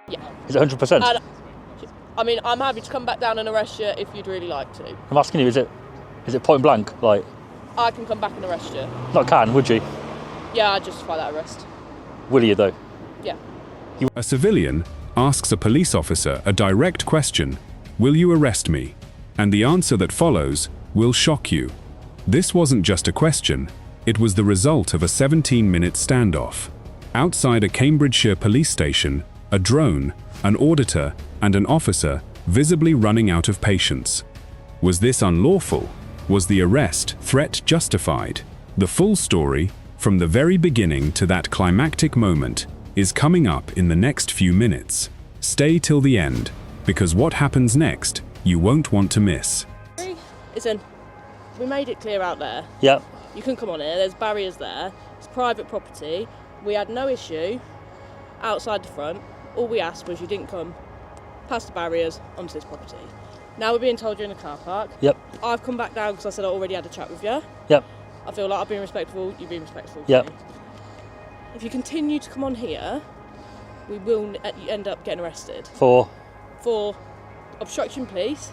Yeah. Is it 100%? And, I mean, I'm happy to come back down and arrest you if you'd really like to. I'm asking you, is it point blank? Like, I can come back and arrest you. not can, would you? Yeah, I'd justify that arrest. Will you though? Yeah. A civilian asks a police officer a direct question, "Will you arrest me?" And the answer that follows will shock you. This wasn't just a question, it was the result of a 17-minute standoff. Outside a Cambridgeshire police station, a drone, an auditor, and an officer visibly running out of patience. Was this unlawful? Was the arrest threat justified? The full story, from the very beginning to that climactic moment, is coming up in the next few minutes. Stay till the end, because what happens next, you won't want to miss. Listen, we made it clear out there. Yep. You can come on here, there's barriers there. It's private property. We had no issue outside the front. All we asked was you didn't come past the barriers onto this property. Now we're being told you're in a car park. Yep. I've come back down because I said I already had a chat with you. Yep. I feel like I've been respectful, you've been respectful to Yep. me. If you continue to come on here, we will end up getting arrested. For Obstruction, police.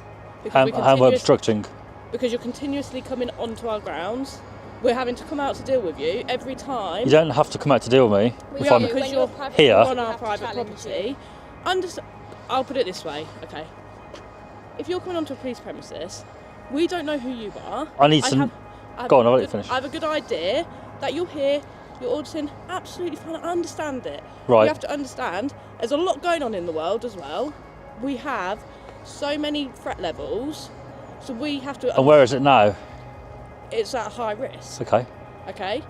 how we're obstructing? Because you're continuously coming onto our grounds. We're having to come out to deal with you every time. You don't have to come out to deal with me if I'm because you're here. on our private property. I'll put it this way, okay. If you're coming onto a police premises, we don't know who you are. Go on, I'll let you finish. I have a good idea that you're here, you're auditing, absolutely fine, I understand it. Right. You have to understand, there's a lot going on in the world as well. We have so many threat levels, so we have to... And where is it now? It's at high risk. Okay.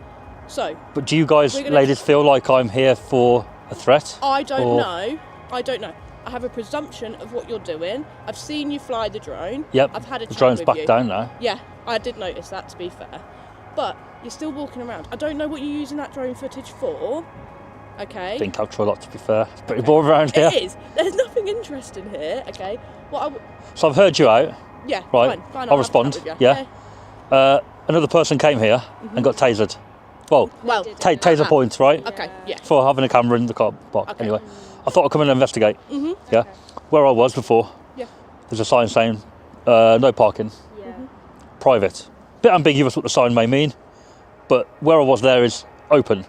So... But do you guys, ladies, feel like I'm here for a threat? I don't know. I have a presumption of what you're doing. I've seen you fly the drone. Yep. I've had a chat with you. The drone's back down now. Yeah, I did notice that, to be fair. But you're still walking around. I don't know what you're using that drone footage for. Okay. I think I'll try a lot, to be fair. It's pretty boring around here. It is. There's nothing interesting here. Okay. So I've heard you out. Yeah. Right. Fine. I'll respond. Yeah. Another person came here and got tasered. Well, taser points, right? Okay. Yeah. For having a camera in the car park. Okay. Anyway, I thought I'd come in and investigate. Yeah. Where I was before. Yeah. There's a sign saying no parking. Yeah. Private. Bit ambiguous what the sign may mean, but where I was there is open.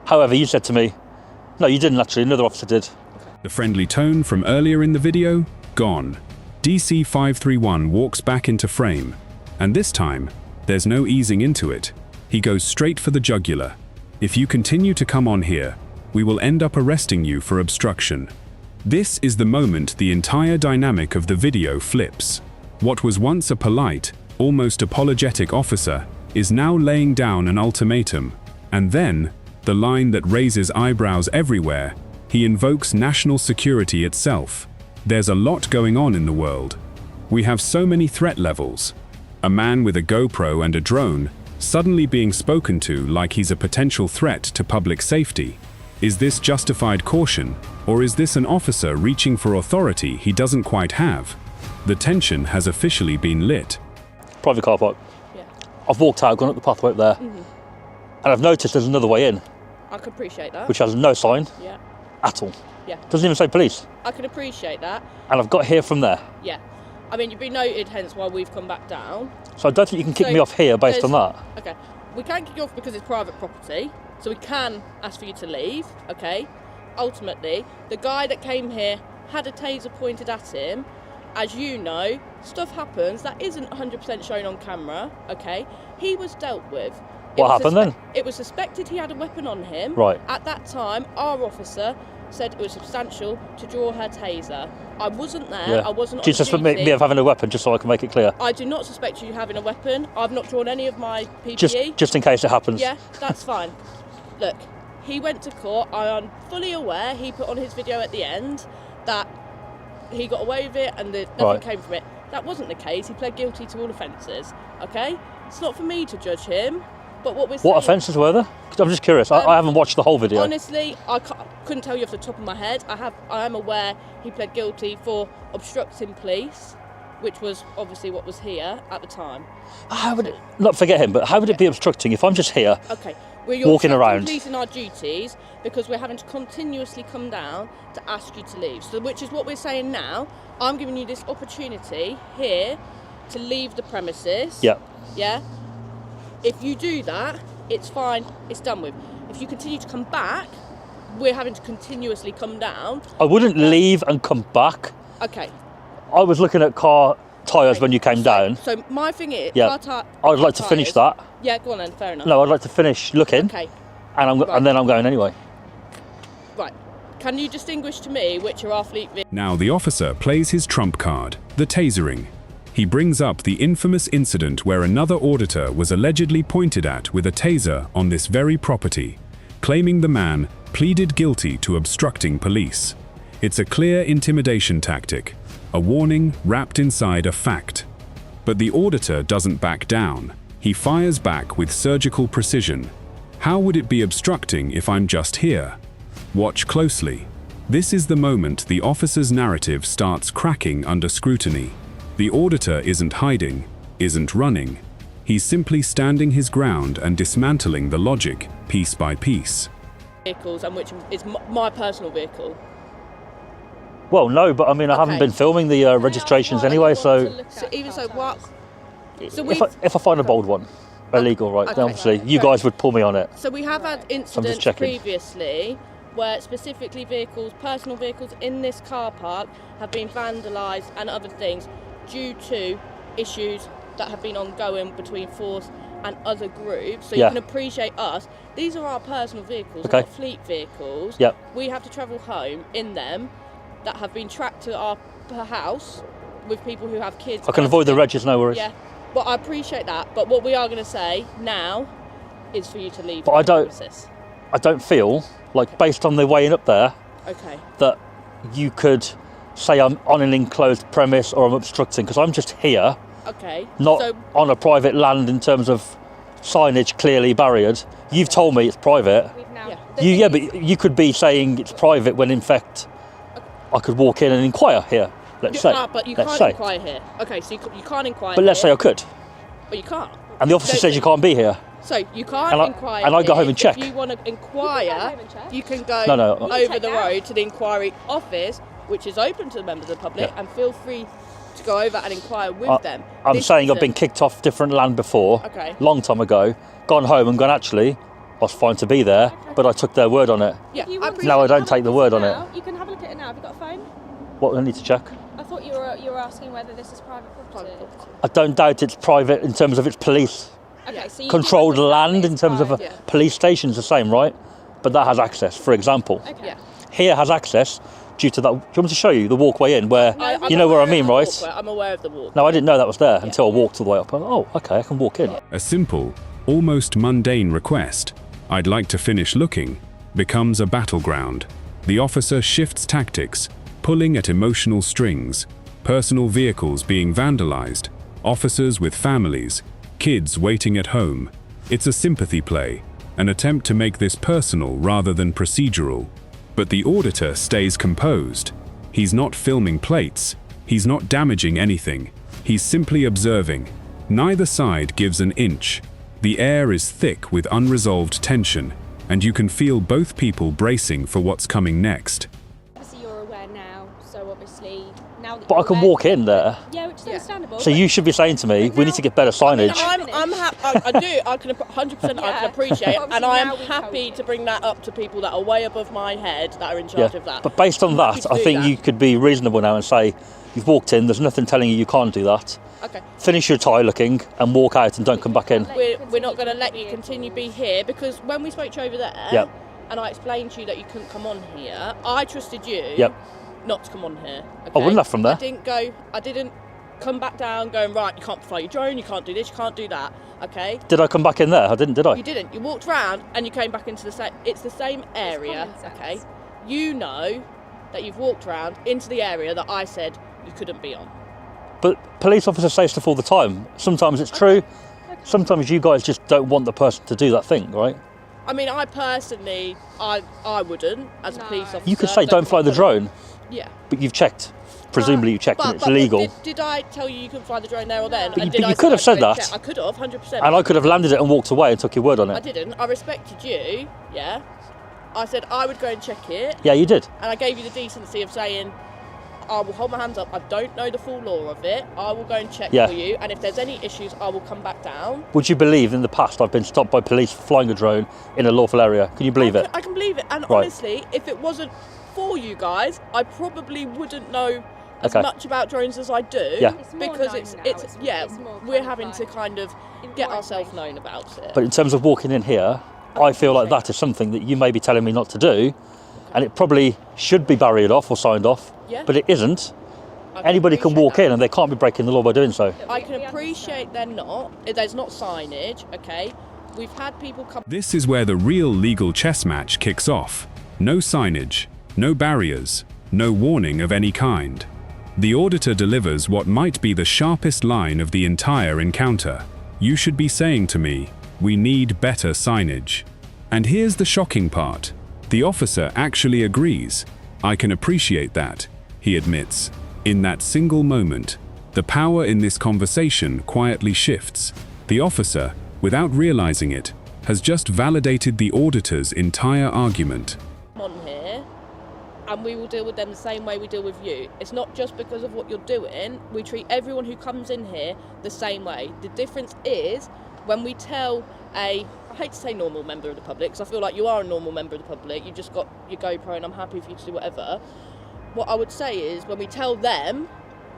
However, you said to me, no, you didn't actually. Another officer did. The friendly tone from earlier in the video, gone. DC 531 walks back into frame, and this time, there's no easing into it. He goes straight for the jugular. If you continue to come on here, we will end up arresting you for obstruction. This is the moment the entire dynamic of the video flips. What was once a polite, almost apologetic officer is now laying down an ultimatum, and then, the line that raises eyebrows everywhere, he invokes national security itself. There's a lot going on in the world. We have so many threat levels. A man with a GoPro and a drone suddenly being spoken to like he's a potential threat to public safety. Is this justified caution, or is this an officer reaching for authority he doesn't quite have? The tension has officially been lit. Private car park. Yeah. I've walked out, gone up the pathway up there, and I've noticed there's another way in. I could appreciate that. Which has no sign. Yeah. At all. Yeah. Doesn't even say police. I can appreciate that. And I've got here from there. Yeah. I mean, you've been noted, hence why we've come back down. So I don't think you can kick me off here based on that. Okay. We can't kick you off because it's private property, so we can ask for you to leave, okay? Ultimately, the guy that came here had a taser pointed at him. As you know, stuff happens that isn't 100% shown on camera, okay? He was dealt with. What happened then? It was suspected he had a weapon on him. Right. At that time, our officer said it was substantial to draw her taser. I wasn't there. Yeah. I wasn't Do you suspect me of having a weapon, just so I can make it clear? I do not suspect you having a weapon. I've not drawn any of my PPE. Just in case it happens. Yeah, that's fine. Look, he went to court. I am fully aware. He put on his video at the end that he got away with it and nothing came from it. That wasn't the case. He pled guilty to all offences. Okay, it's not for me to judge him. But what offences were there? I'm just curious. I haven't watched the whole video. Honestly, I couldn't tell you off the top of my head. I am aware he pled guilty for obstructing police, which was obviously what was here at the time. How would it, not forget him, but how would it be obstructing if I'm just here? Okay. walking around. completing our duties because we're having to continuously come down to ask you to leave. So, which is what we're saying now. I'm giving you this opportunity here to leave the premises. Yeah. Yeah. If you do that, it's fine. It's done with. If you continue to come back, we're having to continuously come down. I wouldn't leave and come back. Okay. I was looking at car tyres when you came down. So my thing is, Yeah. I'd like to finish that. Yeah, go on then. Fair enough. No, I'd like to finish looking. Okay. And then I'm going anyway. Right. Can you distinguish to me which are our fleet vehicles? Now the officer plays his trump card, the tasering. He brings up the infamous incident where another auditor was allegedly pointed at with a taser on this very property, claiming the man pleaded guilty to obstructing police. It's a clear intimidation tactic, a warning wrapped inside a fact. But the auditor doesn't back down. He fires back with surgical precision. How would it be obstructing if I'm just here? Watch closely. This is the moment the officer's narrative starts cracking under scrutiny. The auditor isn't hiding, isn't running. He's simply standing his ground and dismantling the logic, piece by piece. Vehicles, and which is my personal vehicle. Well, no, but I mean, I haven't been filming the registrations anyway, so Even so, what? So if I find a bold one illegal, right, then obviously you guys would pull me on it. So we have had incidents previously where specifically vehicles, personal vehicles in this car park have been vandalised and other things due to issues that have been ongoing between force and other groups. So you can appreciate us. These are our personal vehicles, not fleet vehicles. Yep. We have to travel home in them that have been tracked to our house with people who have kids. I can avoid the regs, no worries. Yeah, but I appreciate that. But what we are going to say now is for you to leave. But I don't feel like, based on the weighing up there, that you could say I'm on an enclosed premise or I'm obstructing, because I'm just here. Not on a private land in terms of signage clearly barriered. You've told me it's private. But you could be saying it's private when in fact I could walk in and inquire here. Let's say. But you can't inquire here. Okay, so you can't inquire. But let's say I could. But you can't. And the officer says you can't be here. So you can't inquire. And I go home and check. If you want to inquire, you can go over the road to the inquiry office, which is open to the members of the public, and feel free to go over and inquire with them. I'm saying I've been kicked off different land before, long time ago, gone home and gone, actually, I was fine to be there, but I took their word on it. Now I don't take the word on it. You can have a look at it now. Have you got a phone? What, I need to check? I thought you were asking whether this is private property. I don't doubt it's private in terms of its police. So controlled land in terms of a police station's the same, right? But that has access, for example. Here has access due to that. Do you want me to show you the walkway in where, you know where I mean, right? I'm aware of the walkway. No, I didn't know that was there until I walked all the way up. Oh, okay, I can walk in. A simple, almost mundane request, I'd like to finish looking, becomes a battleground. The officer shifts tactics, pulling at emotional strings, personal vehicles being vandalized, officers with families, kids waiting at home. It's a sympathy play, an attempt to make this personal rather than procedural. But the auditor stays composed. He's not filming plates. He's not damaging anything. He's simply observing. Neither side gives an inch. The air is thick with unresolved tension, and you can feel both people bracing for what's coming next. Obviously you're aware now, so obviously now that But I can walk in there. Yeah, which is understandable. So you should be saying to me, we need to get better signage. I can 100%. I can appreciate it, and I am happy to bring that up to people that are way above my head that are in charge of that. But based on that, I think you could be reasonable now and say, you've walked in, there's nothing telling you can't do that. Finish your tie looking and walk out and don't come back in. We're not going to let you continue be here, because when we spoke to you over there, and I explained to you that you couldn't come on here, I trusted you not to come on here. I wouldn't have from there. I didn't come back down going, right, you can't fly your drone, you can't do this, you can't do that, okay? Did I come back in there? I didn't, did I? You didn't. You walked round and you came back into the same, it's the same area, okay? You know that you've walked round into the area that I said you couldn't be on. But police officers say stuff all the time. Sometimes it's true, sometimes you guys just don't want the person to do that thing, right? I mean, I personally, I wouldn't, as a police officer. You could say don't fly the drone. Yeah. But you've checked. presumably you checked and it's legal. Did I tell you couldn't fly the drone there or then? But you could have said that. I could have, 100%. And I could have landed it and walked away and took your word on it. I didn't. I respected you, yeah. I said I would go and check it. Yeah, you did. And I gave you the decency of saying, I will hold my hands up. I don't know the full law of it. I will go and check for you. And if there's any issues, I will come back down. Would you believe in the past I've been stopped by police flying a drone in a lawful area? Can you believe it? I can believe it. And honestly, if it wasn't for you guys, I probably wouldn't know as much about drones as I do. Yeah. Because we're having to kind of get ourselves known about it. But in terms of walking in here, I feel like that is something that you may be telling me not to do. And it probably should be barriered off or signed off, but it isn't. Anybody can walk in and they can't be breaking the law by doing so. I can appreciate they're not. There's not signage, okay? We've had people come... This is where the real legal chess match kicks off. No signage, no barriers, no warning of any kind. The auditor delivers what might be the sharpest line of the entire encounter. You should be saying to me, we need better signage. And here's the shocking part. The officer actually agrees. I can appreciate that, he admits. In that single moment, the power in this conversation quietly shifts. The officer, without realizing it, has just validated the auditor's entire argument. On here, and we will deal with them the same way we deal with you. It's not just because of what you're doing. We treat everyone who comes in here the same way. The difference is when we tell I hate to say normal member of the public, because I feel like you are a normal member of the public, you've just got your GoPro and I'm happy for you to do whatever. What I would say is when we tell them,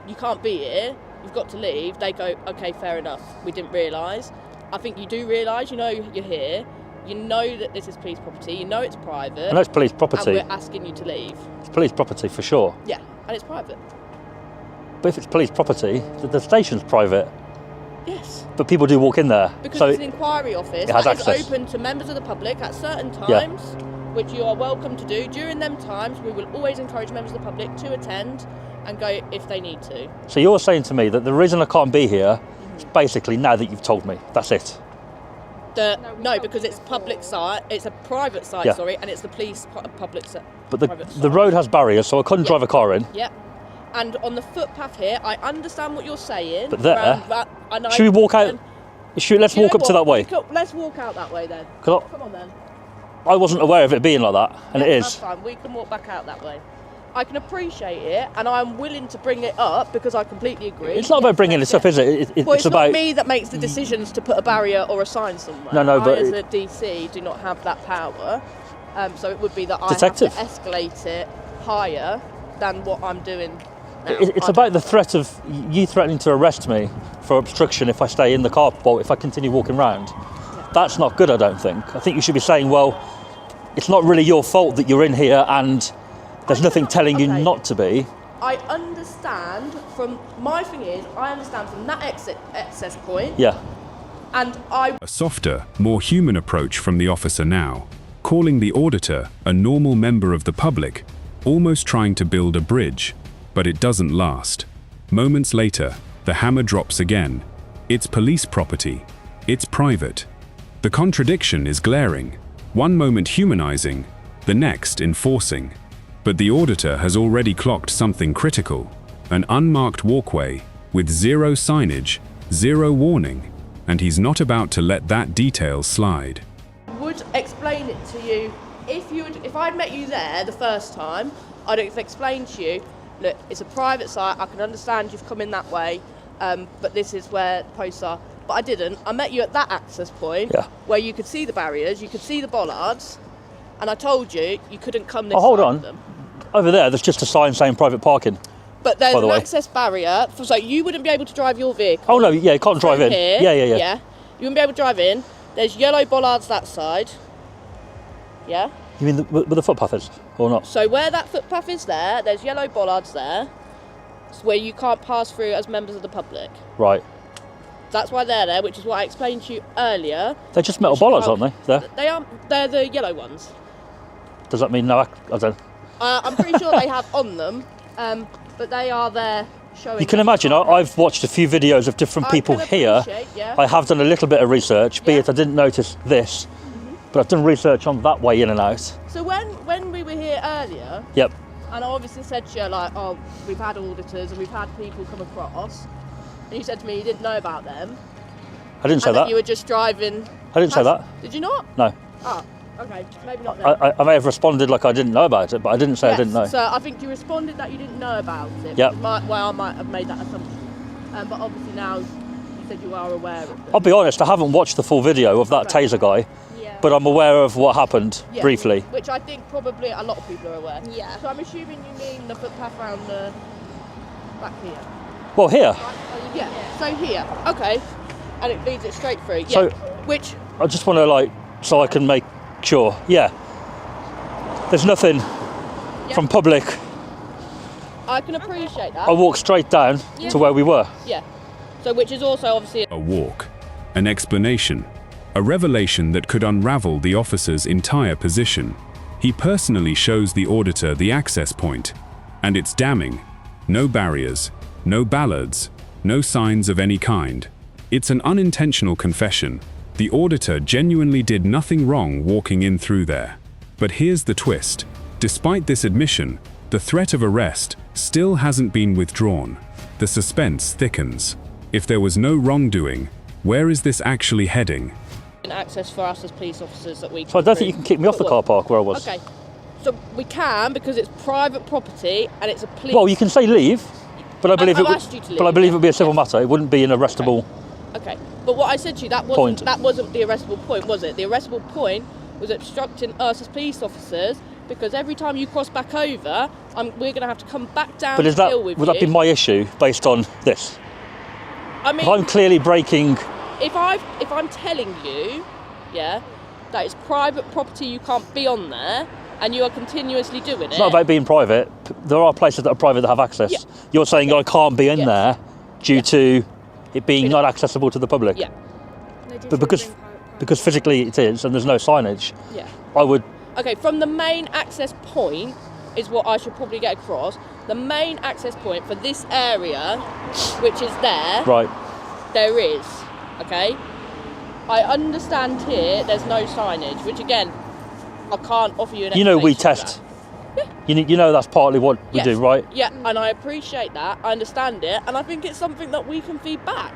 you can't be here, you've got to leave, they go, okay, fair enough, we didn't realise. I think you do realise, you know you're here, you know that this is police property, you know it's private. And it's police property. And we're asking you to leave. It's police property for sure. Yeah, and it's private. But if it's police property, the station's private. Yes. But people do walk in there. Because so it's an inquiry office that is open to members of the public at certain times, which you are welcome to do. During them times, we will always encourage members of the public to attend and go if they need to. So you're saying to me that the reason I can't be here is basically now that you've told me. That's it. No, because it's public site. It's a private site, and it's the police public site. But the road has barriers, so I couldn't drive a car in. Yep. And on the footpath here, I understand what you're saying. But there, should we walk out? Let's walk up to that way. Let's walk out that way then. Come on then. I wasn't aware of it being like that, and it is. That's fine. We can walk back out that way. I can appreciate it, and I'm willing to bring it up because I completely agree. It's not about bringing it up, is it? It's about not me that makes the decisions to put a barrier or a sign somewhere. No, but I, as a DC, do not have that power. So it would be that Detective. I have to escalate it higher than what I'm doing now. It's about the threat of you threatening to arrest me for obstruction if I stay in the car, well, if I continue walking around. Yeah. That's not good, I don't think. I think you should be saying, well, it's not really your fault that you're in here and there's nothing telling you not to be. I understand my thing is, I understand from that access point. Yeah. And A softer, more human approach from the officer now, calling the auditor a normal member of the public, almost trying to build a bridge. But it doesn't last. Moments later, the hammer drops again. It's police property. It's private. The contradiction is glaring. One moment humanizing, the next enforcing. But the auditor has already clocked something critical. An unmarked walkway, with zero signage, zero warning, and he's not about to let that detail slide. I would explain it to you if I'd met you there the first time. I'd have explained to you, look, it's a private site, I can understand you've come in that way, but this is where the posts are. But I didn't. I met you at that access point where you could see the barriers, you could see the bollards, and I told you couldn't come this hold side on. of them. Over there, there's just a sign saying private parking. But there's an access barrier, so you wouldn't be able to drive your vehicle. Oh no, you can't drive in. Here, Yeah. You wouldn't be able to drive in. There's yellow bollards that side. Yeah? You mean where the footpath is, or not? So where that footpath is there's yellow bollards there. It's where you can't pass through as members of the public. Right. That's why they're there, which is what I explained to you earlier. They're just metal bollards, aren't they? They're the yellow ones. Does that mean no? I don't. I'm pretty sure they have on them, but they are there showing. You can imagine, I've watched a few videos of different people here. I have done a little bit of research, be it I didn't notice this, but I've done research on that way in and out. So when we were here earlier, And I obviously said to you, like, oh, we've had auditors and we've had people come across. And you said to me you didn't know about them. I didn't say and that. You were just driving. I didn't say that. Did you not? No. Oh, okay. Maybe not then. I may have responded like I didn't know about it, but I didn't say I didn't know. So I think you responded that you didn't know about it. Yeah. Well, I might have made that assumption. But obviously now you said you are aware of it. I'll be honest, I haven't watched the full video of that taser guy, but I'm aware of what happened briefly. Which I think probably a lot of people are aware. Yeah. So I'm assuming you mean the footpath around the back here. Well, here. Yeah. So here. Okay. And it leads it straight through. Yeah. So, which I just want to so I can make sure. Yeah. There's nothing from public. I can appreciate that. I walked straight down to where we were. Yeah. So which is also obviously A walk, an explanation, a revelation that could unravel the officer's entire position. He personally shows the auditor the access point, and it's damning. No barriers, no ballards, no signs of any kind. It's an unintentional confession. The auditor genuinely did nothing wrong walking in through there. But here's the twist. Despite this admission, the threat of arrest still hasn't been withdrawn. The suspense thickens. If there was no wrongdoing, where is this actually heading? access for us as police officers that we can. So I don't think you can kick me off the car park where I was. Okay. So we can because it's private property and it's a police. Well, you can say leave, but I believe I've asked you to leave, but I believe it would be a civil matter. It wouldn't be an arrestable. Okay. But what I said to you, that wasn't the arrestable point, was it? The arrestable point was obstructing us as police officers because every time you cross back over, we're going to have to come back down But to deal with you. Would that be my issue based on this? I mean, if I'm clearly breaking. If I'm telling you, yeah, that it's private property, you can't be on there, and you are continuously doing it. It's not about being private. There are places that are private that have access. Yeah. You're saying I can't be in there due to it being not accessible to the public. Yeah. But because physically it is, and there's no signage. Yeah. I would. Okay, from the main access point is what I should probably get across. The main access point for this area, which is there. Right. There is. Okay. I understand here there's no signage, which again, I can't offer you an explanation. You know we for test. that. You know that's partly what we do, right? Yeah, and I appreciate that. I understand it, and I think it's something that we can feed back.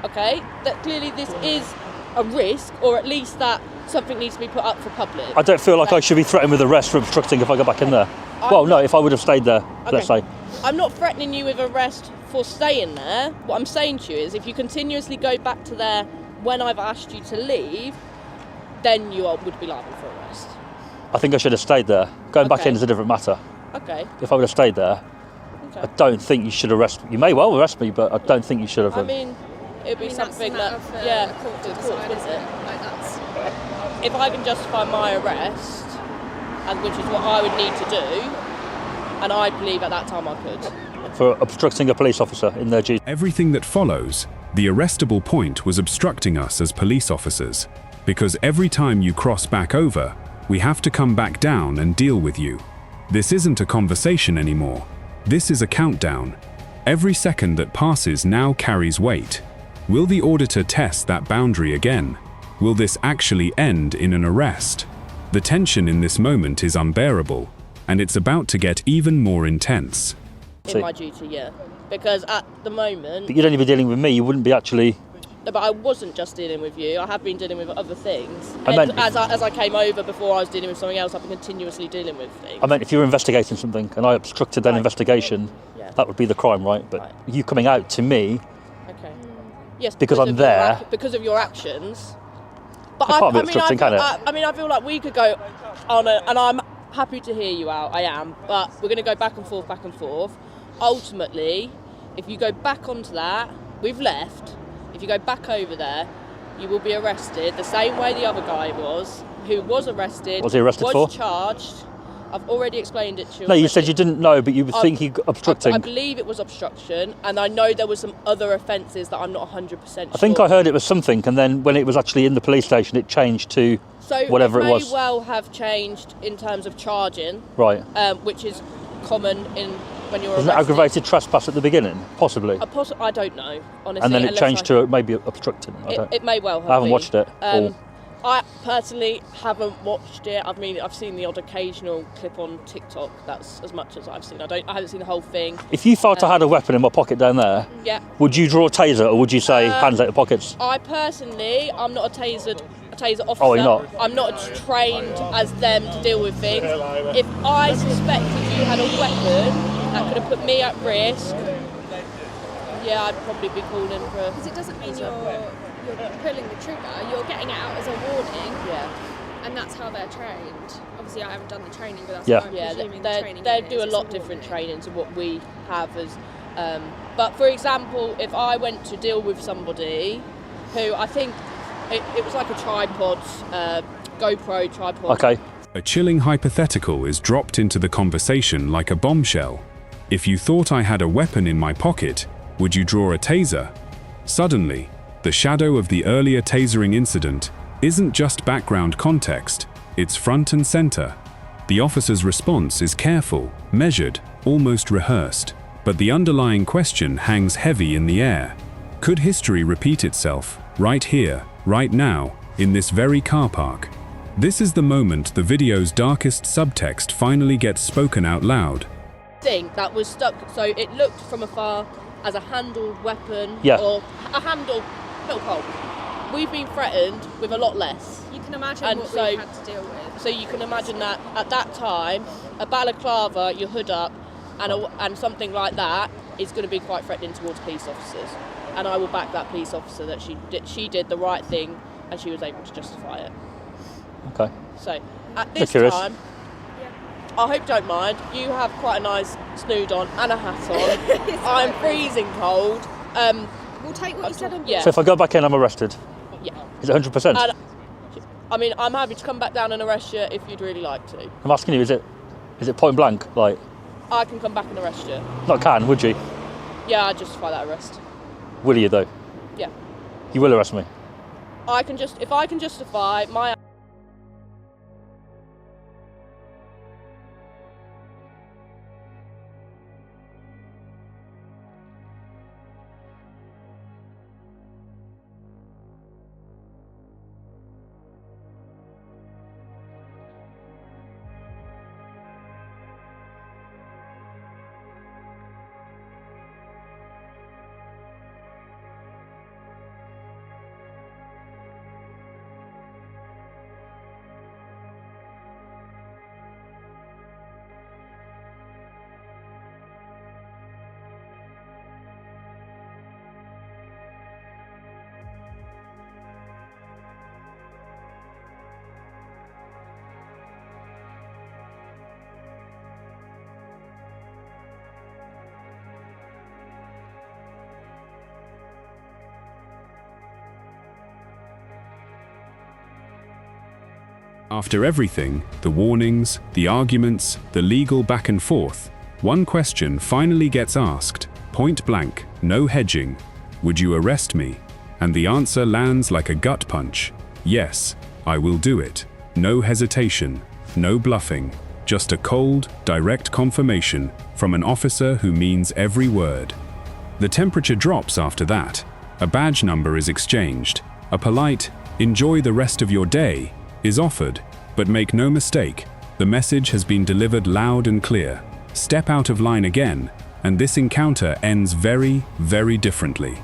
Okay, that clearly this is a risk, or at least that something needs to be put up for public. I don't feel like I should be threatened with arrest for obstructing if I go back in there. No, if I would have stayed there, let's say. I'm not threatening you with arrest for staying there. What I'm saying to you is if you continuously go back to there when I've asked you to leave, then you would be liable for arrest. I think I should have stayed there. Going back in is a different matter. Okay. If I would have stayed there, I don't think you should arrest me. You may well arrest me, but I don't think you should have. I mean, it would be something that, court to decide, isn't it? Like that's... If I can justify my arrest, and which is what I would need to do, and I believe at that time I could. For obstructing a police officer in their duty. Everything that follows, the arrestable point was obstructing us as police officers, because every time you cross back over, we have to come back down and deal with you. This isn't a conversation anymore. This is a countdown. Every second that passes now carries weight. Will the auditor test that boundary again? Will this actually end in an arrest? The tension in this moment is unbearable, and it's about to get even more intense. In my duty, yeah. Because at the moment... But you'd only be dealing with me, you wouldn't be actually... No, but I wasn't just dealing with you. I have been dealing with other things. As I came over before I was dealing with something else, I've been continuously dealing with things. I meant if you were investigating something and I obstructed that investigation, that would be the crime, right? But you coming out to me... Okay. Yes, because I'm there... Because of your actions. But I can't be obstructing, can it? I mean, I feel like we could go on and I'm happy to hear you out, I am, but we're going to go back and forth. Ultimately, if you go back onto that, we've left. If you go back over there, you will be arrested the same way the other guy was, who was arrested. Was he arrested for? Was charged. I've already explained it to you. No, you said you didn't know, but you would think he obstructing. I believe it was obstruction, and I know there were some other offences that I'm not 100% sure. I think I heard it was something, and then when it was actually in the police station, it changed to whatever it was. So it may well have changed in terms of charging. Right. Which is common when you're Wasn't it aggravated trespass at the beginning? Possibly. I don't know, honestly. And then it changed to maybe obstructing. It may well have I haven't been. watched it all. I personally haven't watched it. I mean, I've seen the odd occasional clip on TikTok. That's as much as I've seen. I haven't seen the whole thing. If you felt I had a weapon in my pocket down there, yeah, would you draw a taser or would you say hands out the pockets? I personally, I'm not a taser officer. Oh, you're not? I'm not trained as them to deal with things. If I suspected you had a weapon that could have put me at risk, yeah, I'd probably be calling for... Because it doesn't mean you're pulling the trigger, you're getting it out as a warning. Yeah. And that's how they're trained. Obviously, I haven't done the training, but that's yeah. what I'm presuming they the training do a lot different training to what we have as... but for example, if I went to deal with somebody who I think it was like a tripod, GoPro tripod. Okay. A chilling hypothetical is dropped into the conversation like a bombshell. If you thought I had a weapon in my pocket, would you draw a taser? Suddenly, the shadow of the earlier tasering incident isn't just background context, it's front and center. The officer's response is careful, measured, almost rehearsed, but the underlying question hangs heavy in the air. Could history repeat itself, right here, right now, in this very car park? This is the moment the video's darkest subtext finally gets spoken out loud. Thing that was stuck, so it looked from afar as a handled weapon or a handled little pole. We've been threatened with a lot less. You can imagine what we've had to deal with. So you can imagine that at that time, a balaclava, your hood up, and something like that is going to be quite threatening towards police officers. And I will back that police officer that she did the right thing and she was able to justify it. Okay. So at this time, I hope you don't mind, you have quite a nice snood on and a hat on. I'm freezing cold. We'll take what you said on. Yeah. So if I go back in, I'm arrested? Yeah. Is it 100%? And, I mean, I'm happy to come back down and arrest you if you'd really like to. I'm asking you, is it point blank? Like, I can come back and arrest you. not can, would you? Yeah, I'd justify that arrest. Will you though? Yeah. You will arrest me? If I can justify my... After everything, the warnings, the arguments, the legal back and forth, one question finally gets asked, point blank, no hedging. Would you arrest me? And the answer lands like a gut punch. Yes, I will do it. No hesitation, no bluffing, just a cold, direct confirmation from an officer who means every word. The temperature drops after that. A badge number is exchanged. A polite, "Enjoy the rest of your day," is offered, but make no mistake, the message has been delivered loud and clear. Step out of line again, and this encounter ends very, very differently.